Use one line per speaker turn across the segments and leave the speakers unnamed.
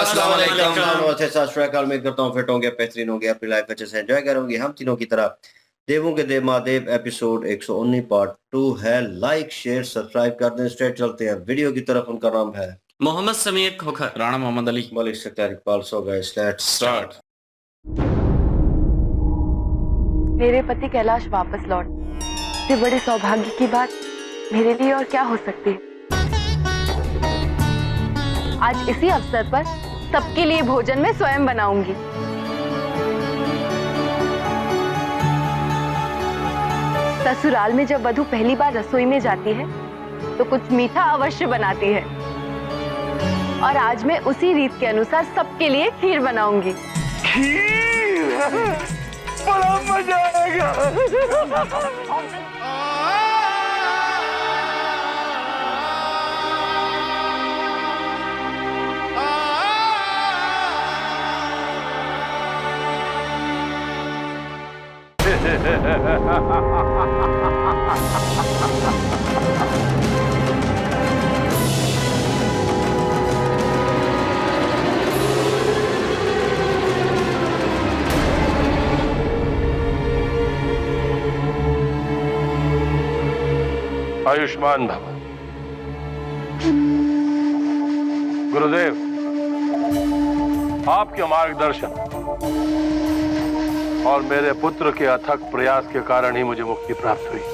अस्सलाम वालेकुम।
नमस्ते, सत श्री अकाल। उम्मीद करता हूँ फिट होंगे, बेहतरीन होंगे, अपनी लाइफ अच्छे से एंजॉय करोगे। हम तीनों की तरह देवों के देव महादेव एपिसोड 119 पार्ट 2 है। लाइक शेयर सब्सक्राइब कर दें। स्ट्रेट चलते हैं वीडियो की तरफ। उनका नाम है
Mohammad Sameer Khokhar,
Rana Mohammad Ali,
Malik Sakhtar Iqbal. So guys let's
start.
मेरे पति कैलाश वापस लौट, इससे बड़े सौभाग्य की बात मेरे लिए और क्या हो सकती है। आज इसी अवसर पर सबके लिए भोजन मैं स्वयं बनाऊंगी। ससुराल में जब वधू पहली बार रसोई में जाती है तो कुछ मीठा अवश्य बनाती है, और आज मैं उसी रीत के अनुसार सबके लिए खीर बनाऊंगी।
खीर, बड़ा मजा आएगा। आयुष्मान भव। गुरुदेव, आपके मार्गदर्शन और मेरे पुत्र के अथक प्रयास के कारण ही मुझे मुक्ति प्राप्त हुई।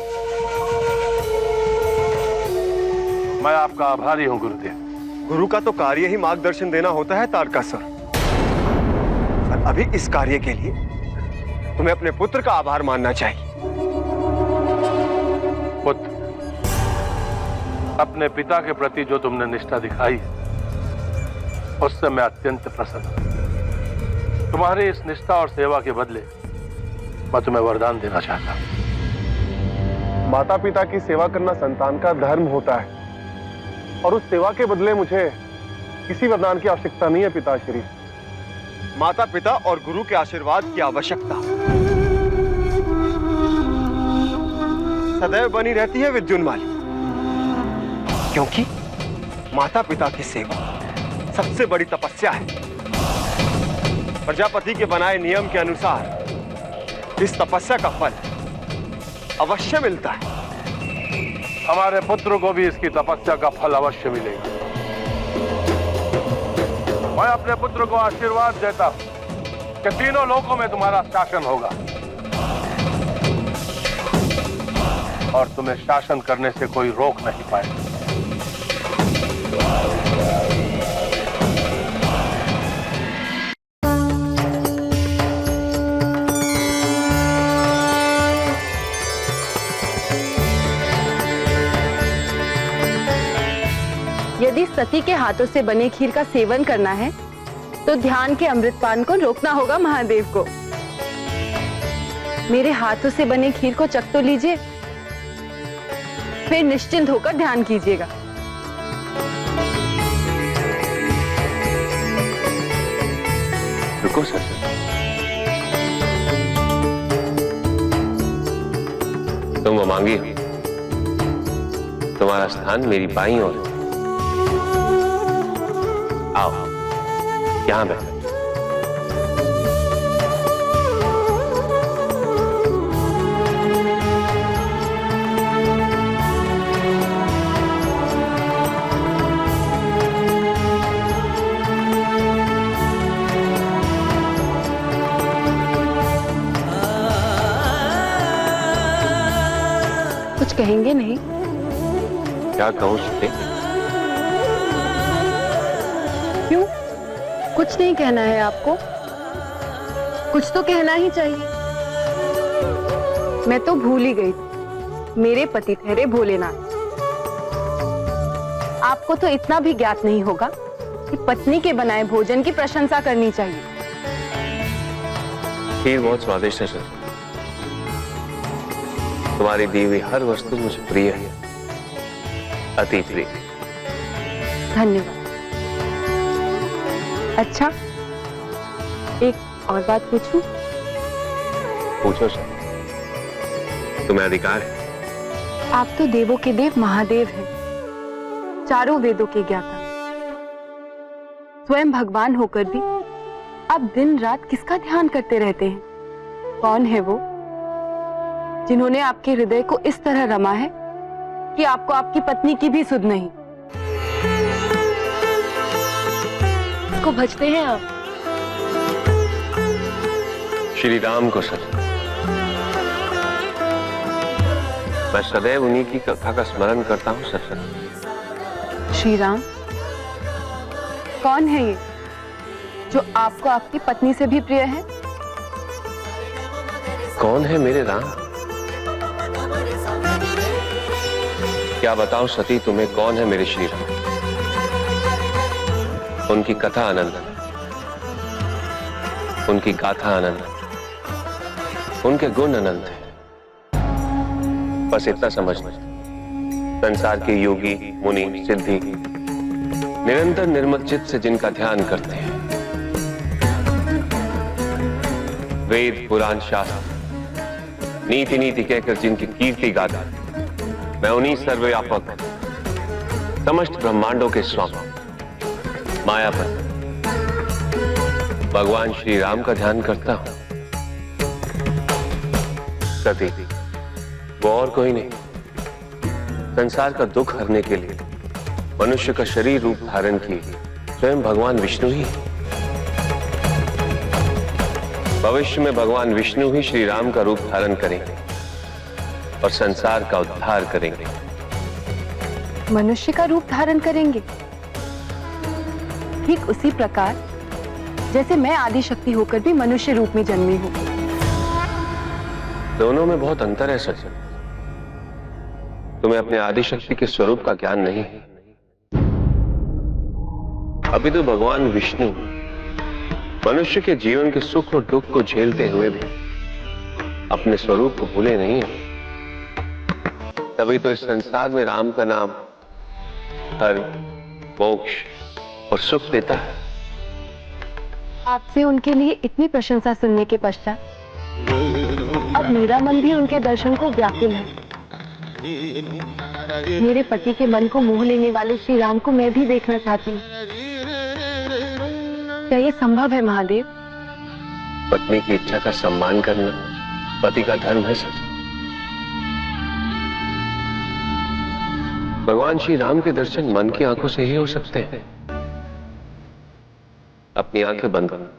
मैं आपका आभारी हूं गुरुदेव।
गुरु का तो कार्य ही मार्गदर्शन देना होता है तारकासुर, और अभी इस कार्य के लिए तुम्हें अपने पुत्र का आभार मानना चाहिए।
पुत्र, अपने पिता के प्रति जो तुमने निष्ठा दिखाई उससे मैं अत्यंत प्रसन्न हूं। तुम्हारी इस निष्ठा और सेवा के बदले मैं तुम्हें वरदान देना चाहता हूं।
माता पिता की सेवा करना संतान का धर्म होता है, और उस सेवा के बदले मुझे किसी वरदान की आवश्यकता नहीं है पिताश्री। माता पिता और गुरु के आशीर्वाद की आवश्यकता सदैव बनी रहती है विद्युन्माली, क्योंकि माता पिता की सेवा सबसे बड़ी तपस्या है। प्रजापति के बनाए नियम के अनुसार इस तपस्या का फल अवश्य मिलता है।
हमारे पुत्र को भी इसकी तपस्या का फल अवश्य मिलेगा। मैं अपने पुत्र को आशीर्वाद देता हूं कि तीनों लोकों में तुम्हारा शासन होगा, और तुम्हें शासन करने से कोई रोक नहीं पाएगा।
यदि सती के हाथों से बने खीर का सेवन करना है तो ध्यान के अमृतपान को रोकना होगा महादेव को। मेरे हाथों से बने खीर को चख तो लीजिए, फिर निश्चिंत होकर ध्यान कीजिएगा।
रुको सर,
तुम अमांगी हो, तुम्हारा स्थान मेरी बाईं ओर है। आओ यहां बैठो।
कुछ कहेंगे नहीं?
क्या कहूं सुते?
क्यों? कुछ नहीं कहना है आपको? कुछ तो कहना ही चाहिए। मैं तो भूल ही गई थी, मेरे पति ठहरे भोलेनाथ। आपको तो इतना भी ज्ञात नहीं होगा कि पत्नी के बनाए भोजन की प्रशंसा करनी चाहिए।
खीर बहुत स्वादिष्ट है सर। तुम्हारी दी हुई हर वस्तु मुझे प्रिय है, अति प्रिय।
धन्यवाद। अच्छा, एक और बात पूछूं?
पूछो सर, तुम्हें अधिकार है।
आप तो देवों के देव महादेव हैं, चारों वेदों के ज्ञाता। स्वयं भगवान होकर भी आप दिन रात किसका ध्यान करते रहते हैं? कौन है वो जिन्होंने आपके हृदय को इस तरह रमा है कि आपको आपकी पत्नी की भी सुध नहीं? इसको भजते हैं आप?
श्री राम को सर, मैं सदैव उन्हीं की कथा का स्मरण करता हूं सर।
श्री राम कौन है ये जो आपको आपकी पत्नी से भी प्रिय है?
कौन है मेरे राम? क्या बताऊं सती तुम्हें कौन है मेरे श्री राम? उनकी कथा अनंत है, उनकी गाथा अनंत है, उनके गुण अनंत है। बस इतना समझना, संसार के योगी मुनि सिद्धि निरंतर निर्मल चित्त से जिनका ध्यान करते हैं, वेद पुराण शास्त्र नीति नीति कहकर जिनकी कीर्ति गाता, मैं उन्हीं सर्वव्यापक समस्त ब्रह्मांडों के स्वामी मायापति भगवान श्री राम का ध्यान करता हूं सती। वो और कोई नहीं, संसार का दुख हरने के लिए मनुष्य का शरीर रूप धारण किए स्वयं भगवान विष्णु ही। भविष्य में भगवान विष्णु ही श्री राम का रूप धारण करेंगे और संसार का उद्धार करेंगे।
मनुष्य का रूप धारण करेंगे, ठीक उसी प्रकार जैसे मैं आदि शक्ति होकर भी मनुष्य रूप में जन्मी हूं।
दोनों में बहुत अंतर है सच। तुम्हें अपने आदि शक्ति के स्वरूप का ज्ञान नहीं है। अभी तो भगवान विष्णु मनुष्य के जीवन के सुख और दुख को झेलते हुए भी अपने स्वरूप को भूले नहीं है। तभी तो इस संसार में राम का नाम हर मोक्ष और सुख देता है।
आपसे उनके लिए इतनी प्रशंसा सुनने के पश्चात अब मेरा मन भी उनके दर्शन को व्याकुल है। मेरे पति के मन को मोह लेने वाले श्री राम को मैं भी देखना चाहती हूँ। क्या ये संभव है महादेव?
पत्नी की इच्छा का सम्मान करना पति का धर्म है सच। भगवान श्री राम के दर्शन मन की आंखों से ही हो सकते हैं। अपनी आंखें बंद करो।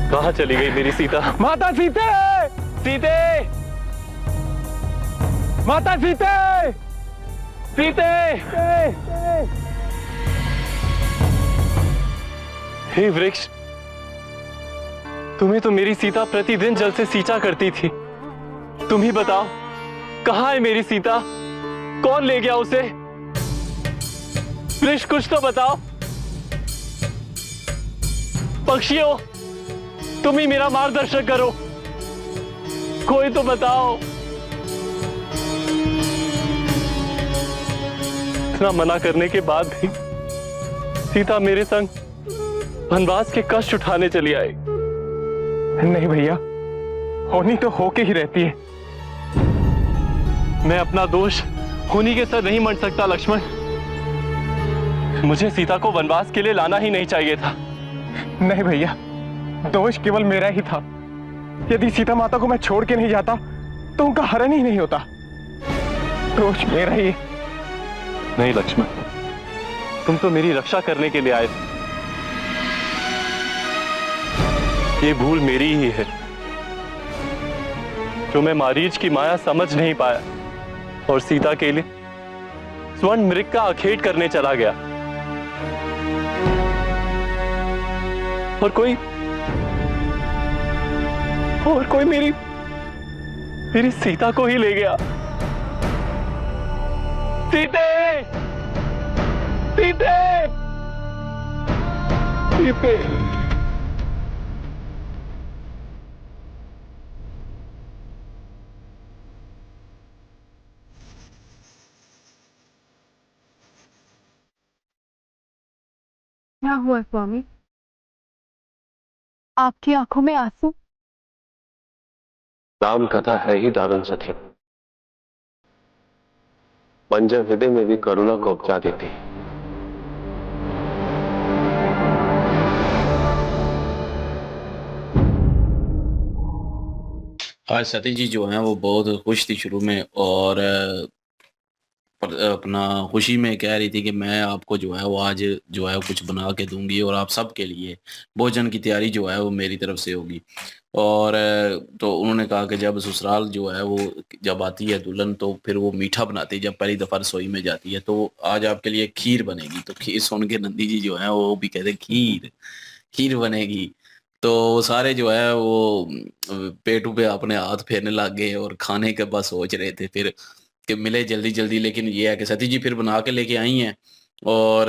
कहाँ चली गई मेरी सीता?
माता सीते! सीते! माता सीते! सीते!
हे वृक्ष, तुम्हें तो मेरी सीता प्रतिदिन जल से सींचा करती थी। तुम ही बताओ, कहाँ है मेरी सीता? कौन ले गया उसे? वृक्ष कुछ तो बताओ। पक्षियों, तुम ही मेरा मार्गदर्शन करो, कोई तो बताओ। इतना मना करने के बाद भी सीता मेरे संग वनवास के कष्ट उठाने चली आई।
नहीं भैया, होनी तो होके ही रहती है।
मैं अपना दोष होनी के सर नहीं मंड सकता लक्ष्मण। मुझे सीता को वनवास के लिए लाना ही नहीं चाहिए था।
नहीं भैया, दोष केवल मेरा ही था। यदि सीता माता को मैं छोड़ के नहीं जाता तो उनका हरण ही नहीं होता। दोष मेरा ही।
नहीं लक्ष्मण, तुम तो मेरी रक्षा करने के लिए आए थे। ये भूल मेरी ही है जो मैं मारीच की माया समझ नहीं पाया और सीता के लिए स्वर्ण मृग का आखेट करने चला गया। और कोई मेरी सीता को ही ले गया। सीते! सीते! सीते!
क्या हुआ स्वामी? आपकी आंखों में आंसू?
राम कथा है ही दारुण सत्य। बंजर हृदय में भी करुणा को उपजा देती है।
आज सती जी जो है वो बहुत खुश थी शुरू में, और अपना खुशी में कह रही थी कि मैं आपको जो है वो आज जो है वो कुछ बना के दूंगी और आप सबके लिए भोजन की तैयारी जो है वो मेरी तरफ से होगी। और तो उन्होंने कहा कि जब ससुराल जो है वो जब आती है दुल्हन तो फिर वो मीठा बनाती है, जब पहली दफ़ा रसोई में जाती है तो आज आपके लिए खीर बनेगी। तो खीर सुन के नंदी जी जो है वो भी कहते खीर खीर बनेगी। तो वो सारे जो है वो पेटू पे अपने हाथ फेरने लग गए और खाने के बस सोच रहे थे फिर कि मिले जल्दी जल्दी। लेकिन ये है कि सती जी फिर बना के लेके आई हैं और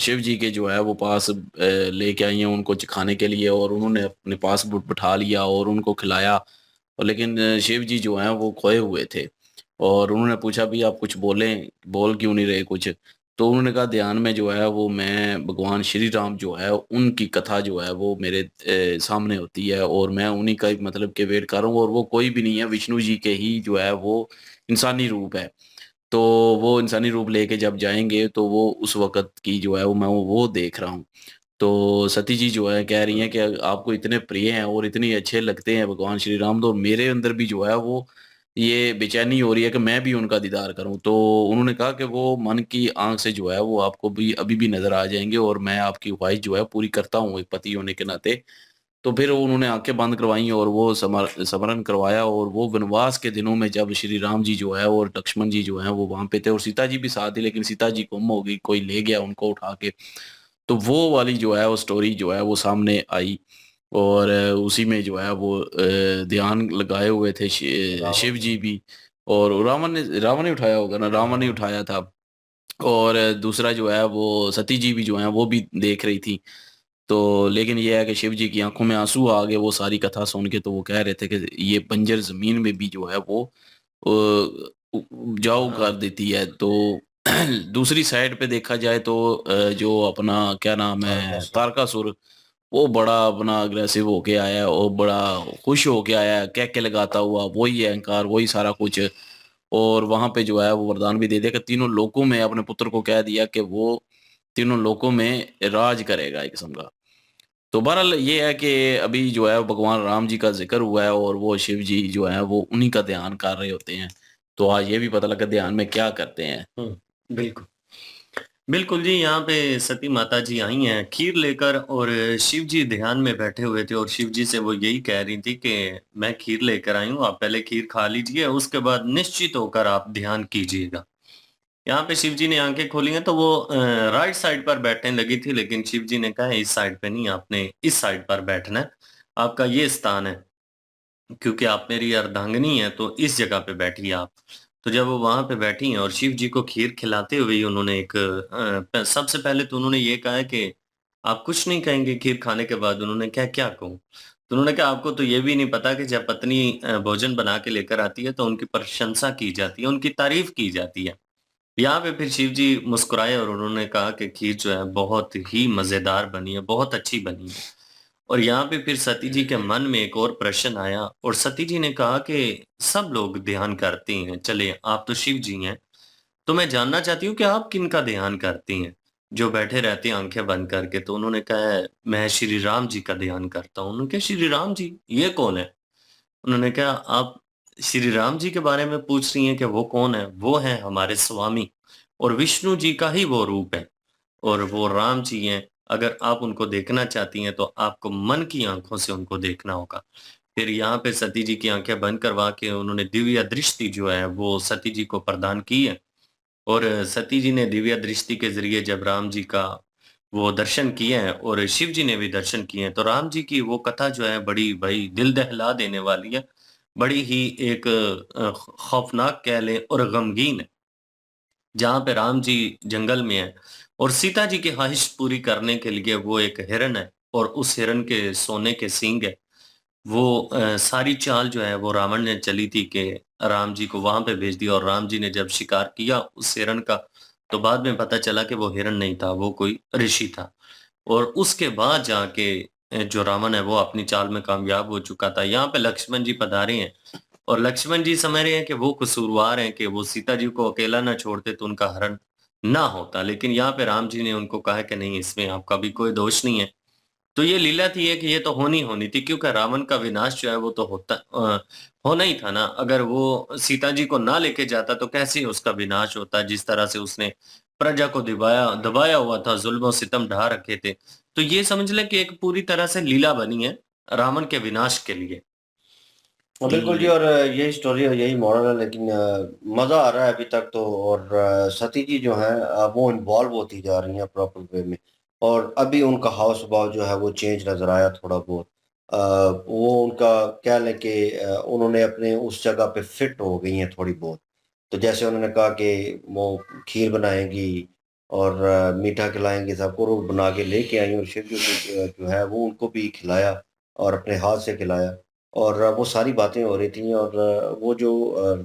शिव जी के जो है वो पास लेके आई हैं उनको खाने के लिए, और उन्होंने अपने पास बिठा लिया और उनको खिलाया। और लेकिन शिव जी जो हैं वो खोए हुए थे और उन्होंने पूछा भी आप कुछ बोल क्यों नहीं रहे कुछ। तो उन्होंने कहा ध्यान में जो है वो मैं भगवान श्री राम जो है उनकी कथा जो है वो मेरे सामने होती है और मैं उन्हीं का मतलब के वेट कर रहा हूँ, और वो कोई भी नहीं है, विष्णु जी के ही जो है वो इंसानी रूप है। तो वो इंसानी रूप लेके जब जाएंगे तो वो उस वक़्त की जो है वो मैं वो देख रहा हूँ। तो सती जी जो है कह रही हैं कि आपको इतने प्रिय हैं और इतने अच्छे लगते हैं भगवान श्री राम, तो मेरे अंदर भी जो है वो ये बेचैनी हो रही है कि मैं भी उनका दीदार करूँ। तो उन्होंने कहा कि वो मन की आँख से जो है वो आपको भी अभी भी नज़र आ जाएँगे और मैं आपकी ख्वाहिश जो है पूरी करता हूँ एक पति होने के नाते। तो फिर उन्होंने आँखें बंद करवाई और वो स्मरण करवाया, और वो वनवास के दिनों में जब श्री राम जी जो है और लक्ष्मण जी जो हैं वो वहाँ पे थे और सीता जी भी साथ थी, लेकिन सीता जी गुम हो गई, कोई ले गया उनको उठा के। तो वो वाली जो है वो स्टोरी जो है वो सामने आई और उसी में जो है वो ध्यान लगाए हुए थे शिव जी भी, और रावण ने उठाया होगा ना, रावण ने उठाया था। और दूसरा जो है वो सती जी भी जो है वो भी देख रही थी। तो लेकिन ये है कि शिव जी की आंखों में आंसू आ गए वो सारी कथा सुन के। तो वो कह रहे थे कि ये बंजर जमीन में भी जो है वो उपजाऊ कर देती है। तो दूसरी साइड पे देखा जाए तो जो अपना क्या नाम है तारकासुर, वो बड़ा अपना अग्रेसिव होके आया है और बड़ा खुश होके आया है, कह के लगाता हुआ वही अहंकार वही सारा कुछ। और वहां पे जो है वो वरदान भी दे दिया कि तीनों लोकों में अपने पुत्र को कह दिया कि वो तीनों लोकों में राज करेगा एक किस्म का। तो बहरहाल ये है कि अभी जो है भगवान राम जी का जिक्र हुआ है और वो शिव जी जो है वो उन्हीं का ध्यान कर रहे होते हैं। तो आज ये भी पता लगा ध्यान में क्या करते हैं।
बिल्कुल बिल्कुल जी। यहाँ पे सती माता जी आई हैं खीर लेकर, और शिव जी ध्यान में बैठे हुए थे और शिव जी से वो यही कह रही थी कि मैं खीर लेकर आई हूँ, आप पहले खीर खा लीजिए, उसके बाद निश्चित होकर आप ध्यान कीजिएगा। यहाँ पे शिव जी ने आंखें खोली हैं तो वो राइट साइड पर बैठने लगी थी, लेकिन शिव जी ने कहा इस साइड पे नहीं, आपने इस साइड पर बैठना है, आपका ये स्थान है, क्योंकि आप मेरी अर्धांगिनी है, तो इस जगह पे बैठिए आप। तो जब वो वहां पे बैठी हैं और शिव जी को खीर खिलाते हुए उन्होंने एक सबसे पहले तो उन्होंने ये कहा है कि आप कुछ नहीं कहेंगे खीर खाने के बाद। उन्होंने क्या क्या कहूँ? तो उन्होंने कहा आपको तो ये भी नहीं पता कि जब पत्नी भोजन बना के लेकर आती है तो उनकी प्रशंसा की जाती है, उनकी तारीफ की जाती है। यहाँ पे फिर शिव जी मुस्कुराए और उन्होंने कहा कि खीर जो है बहुत ही मज़ेदार बनी है, बहुत अच्छी बनी है। और यहाँ पे फिर सती जी के मन में एक और प्रश्न आया और सती जी ने कहा कि सब लोग ध्यान करते हैं, चले आप तो शिव जी हैं, तो मैं जानना चाहती हूँ कि आप किनका ध्यान करती हैं? जो बैठे रहते हैं आँखें बंद करके, तो उन्होंने कहा है, मैं श्री राम जी का ध्यान करता हूँ। उन्होंने कहा श्री राम जी, ये कौन है? उन्होंने कहा आप श्री राम जी के बारे में पूछ रही हैं कि वो कौन है? वो हैं हमारे स्वामी और विष्णु जी का ही वो रूप है और वो राम जी हैं। अगर आप उनको देखना चाहती हैं तो आपको मन की आँखों से उनको देखना होगा। फिर यहाँ पे सती जी की आँखें बंद करवा के उन्होंने दिव्य दृष्टि जो है वो सती जी को प्रदान की है और सती जी ने दिव्य दृष्टि के ज़रिए जब राम जी का वो दर्शन किए हैं और शिव जी ने भी दर्शन किए हैं, तो राम जी की वो कथा जो है बड़ी भई दिल दहला देने वाली है। बड़ी ही एक खौफ़नाक कह लें और गमगीन है। जहाँ पे राम जी जंगल में हैं और सीता जी की ख़्वाहिश पूरी करने के लिए वो एक हिरन है और उस हिरन के सोने के सींग है। वो सारी चाल जो है वो रावण ने चली थी कि राम जी को वहाँ पे भेज दिया और राम जी ने जब शिकार किया उस हिरन का, तो बाद में पता चला कि वो हिरन नहीं था, वो कोई ऋषि था। और उसके बाद जाके जो रावण है वो अपनी चाल में कामयाब हो चुका था। यहाँ पे लक्ष्मण जी पधारे हैं और लक्ष्मण जी समझ रहे हैं कि वो कसूरवार हैं कि वो सीता जी को अकेला ना छोड़ते तो उनका हरण ना होता। लेकिन यहाँ पे राम जी ने उनको कहा कि नहीं, इसमें आपका भी कोई दोष नहीं है। तो ये लीला थी कि ये तो होनी होनी थी क्योंकि रावण का विनाश जो है वो तो होना ही था ना। अगर वो सीता जी को ना लेके जाता तो कैसे उसका विनाश होता, जिस तरह से उसने प्रजा को दबाया हुआ था, जुल्म और सितम ढा रखे थे। तो ये समझ लें कि एक पूरी तरह से लीला बनी है रावण के विनाश के लिए।
बिल्कुल जी। और यही स्टोरी और यही मॉरल है, लेकिन मज़ा आ रहा है अभी तक तो। और सती जी जो है वो इन्वॉल्व होती जा रही हैं प्रॉपर वे में। और अभी उनका हाव स्वभाव जो है वो चेंज नज़र आया थोड़ा बहुत। वो उनका कह लें कि उन्होंने अपने उस जगह पे फिट हो गई हैं थोड़ी बहुत। तो जैसे उन्होंने कहा कि वो खीर बनाएंगी और मीठा खिलाएंगी सबको, वो बना के लेके आई और शिव जी को जो है वो उनको भी खिलाया और अपने हाथ से खिलाया। और वो सारी बातें हो रही थी। और वो जो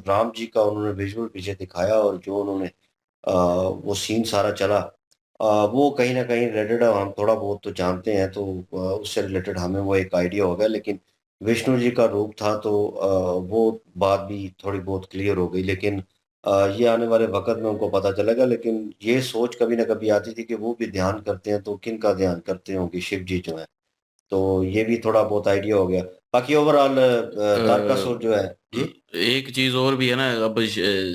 राम जी का उन्होंने विजुअल पीछे दिखाया और जो उन्होंने वो सीन सारा चला, वो कहीं न कहीं रिलेटेड हम थोड़ा बहुत तो जानते हैं, तो उससे रिलेटेड हमें वो एक आइडिया हो गया। लेकिन विष्णु जी का रूप था तो वो बात भी थोड़ी बहुत क्लियर हो गई। लेकिन ये आने वाले वक़्त में उनको पता चलेगा। लेकिन ये सोच कभी न कभी आती थी कि वो भी ध्यान करते हैं, तो किनका ध्यान करते होंगे? शिव जी जो हैं। तो ये भी थोड़ा बहुत आइडिया हो गया। बाकी ओवरऑल तारकासुर जो है जी?
एक चीज और भी है ना, अब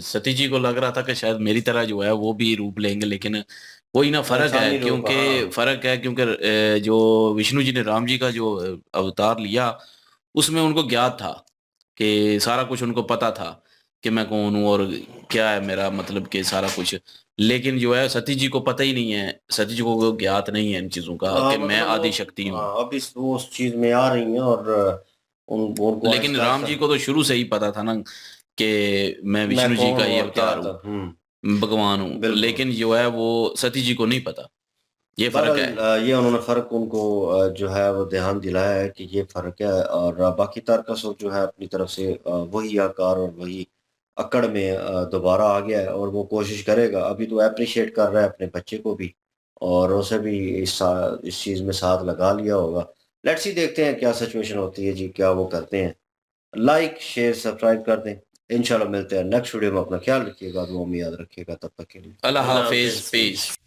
सती जी को लग रहा था कि शायद मेरी तरह जो है वो भी रूप लेंगे, लेकिन वही ना फर्क है,
इंसानी रूप, हाँ।
क्योंकि जो विष्णु जी ने राम जी का जो अवतार लिया उसमें उनको ज्ञात था कि सारा कुछ उनको पता था कि मैं कौन हूँ और क्या है मेरा मतलब कि सारा कुछ। लेकिन जो है सती जी को पता ही नहीं है, सती जी को ज्ञात नहीं है इन चीजों का कि मैं
मतलब
आदि
वो,
शक्ति हूँ।
हाँ, अब इस वो उस चीज़ में आ रही हैं। और उनको
लेकिन राम
आहिस्ता-आहिस्ता
जी को तो शुरू से ही पता था ना कि मैं
मैं
विष्णु जी
कौन
का
हूँ
ही
और क्या
अवतार हूँ,
था।
भगवान हूँ,
बिल्कुल।
लेकिन जो है वो सती जी को नहीं पता। ये फर्क है।
बहरहाल ये उन्होंने फ़र्क उनको जो है वो ध्यान दिलाया है कि ये फ़र्क है। और बाकी तारकासुर जो है अपनी तरफ से वही आकार और वही अकड़ में दोबारा आ गया है और वो कोशिश करेगा। अभी तो एप्रिशिएट कर रहा है अपने बच्चे को भी और उसे भी इस चीज़ में साथ लगा लिया होगा। लेट्स सी, देखते हैं क्या सिचुएशन होती है जी, क्या वो करते हैं। लाइक, शेयर, सब्सक्राइब कर दें। इंशाल्लाह मिलते हैं नेक्स्ट वीडियो में। अपना ख्याल रखिएगा, दुआ में याद रखिएगा। तब तक के लिए
अल्लाह
अल्लाह
हाफिज,
हाफ़िज़।
पीस।